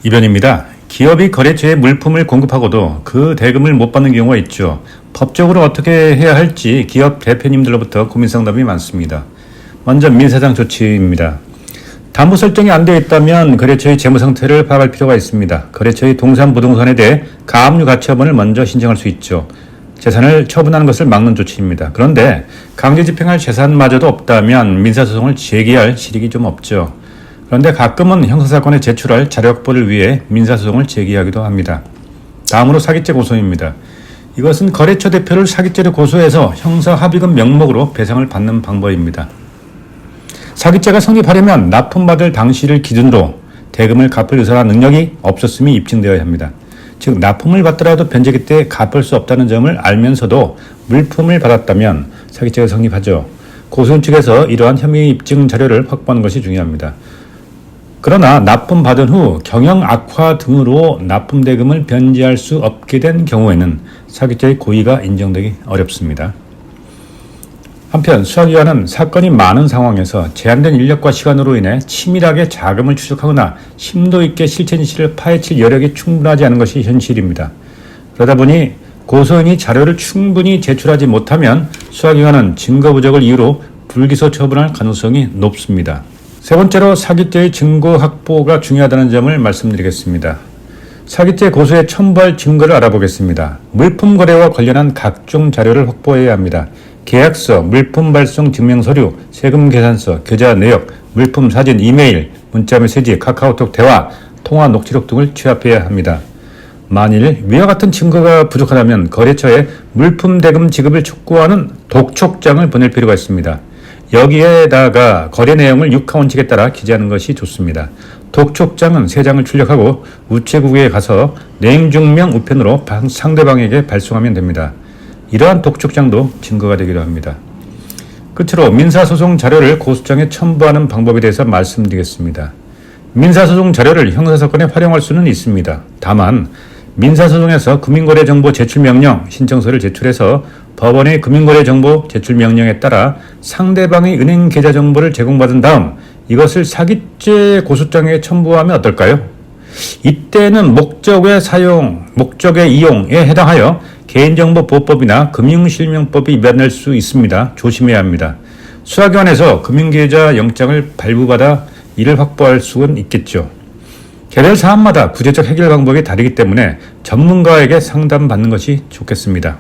이변입니다. 기업이 거래처에 물품을 공급하고도 그 대금을 못 받는 경우가 있죠. 법적으로 어떻게 해야 할지 기업 대표님들로부터 고민 상담이 많습니다. 먼저 민사상 조치입니다. 담보 설정이 안 되어 있다면 거래처의 재무 상태를 파악할 필요가 있습니다. 거래처의 동산 부동산에 대해 가압류 가처분을 먼저 신청할 수 있죠. 재산을 처분하는 것을 막는 조치입니다. 그런데 강제 집행할 재산마저도 없다면 민사소송을 제기할 실익이 좀 없죠. 그런데 가끔은 형사사건에 제출할 자료 확보를 위해 민사소송을 제기하기도 합니다. 다음으로 사기죄 고소입니다. 이것은 거래처 대표를 사기죄로 고소해서 형사합의금 명목으로 배상을 받는 방법입니다. 사기죄가 성립하려면 납품받을 당시를 기준으로 대금을 갚을 의사나 능력이 없었음이 입증되어야 합니다. 즉 납품을 받더라도 변제기 때 갚을 수 없다는 점을 알면서도 물품을 받았다면 사기죄가 성립하죠. 고소인 측에서 이러한 혐의 입증 자료를 확보하는 것이 중요합니다. 그러나 납품받은 후 경영 악화 등으로 납품 대금을 변제할 수 없게 된 경우에는 사기죄의 고의가 인정되기 어렵습니다. 한편 수사기관은 사건이 많은 상황에서 제한된 인력과 시간으로 인해 치밀하게 자금을 추적하거나 심도 있게 실체 진실을 파헤칠 여력이 충분하지 않은 것이 현실입니다. 그러다 보니 고소인이 자료를 충분히 제출하지 못하면 수사기관은 증거 부족을 이유로 불기소 처분할 가능성이 높습니다. 세 번째로 사기죄의 증거 확보가 중요하다는 점을 말씀드리겠습니다. 사기죄 고소에 첨부할 증거를 알아보겠습니다. 물품 거래와 관련한 각종 자료를 확보해야 합니다. 계약서, 물품 발송 증명서류, 세금 계산서, 계좌 내역, 물품 사진, 이메일, 문자 메시지, 카카오톡 대화, 통화 녹취록 등을 취합해야 합니다. 만일 위와 같은 증거가 부족하다면 거래처에 물품 대금 지급을 촉구하는 독촉장을 보낼 필요가 있습니다. 여기에다가 거래 내용을 육하원칙에 따라 기재하는 것이 좋습니다. 독촉장은 3장을 출력하고 우체국에 가서 내용증명 우편으로 상대방에게 발송하면 됩니다. 이러한 독촉장도 증거가 되기도 합니다. 끝으로 민사소송 자료를 고소장에 첨부하는 방법에 대해서 말씀드리겠습니다. 민사소송 자료를 형사사건에 활용할 수는 있습니다. 다만 민사소송에서 금융거래정보 제출명령 신청서를 제출해서 법원의 금융거래정보 제출명령에 따라 상대방의 은행 계좌 정보를 제공받은 다음 이것을 사기죄 고소장에 첨부하면 어떨까요? 이때는 목적의 사용, 목적의 이용에 해당하여 개인정보보호법이나 금융실명법이 위반될 수 있습니다. 조심해야 합니다. 수사기관에서 금융계좌 영장을 발부받아 이를 확보할 수는 있겠죠. 개별 사안마다 구체적 해결 방법이 다르기 때문에 전문가에게 상담받는 것이 좋겠습니다.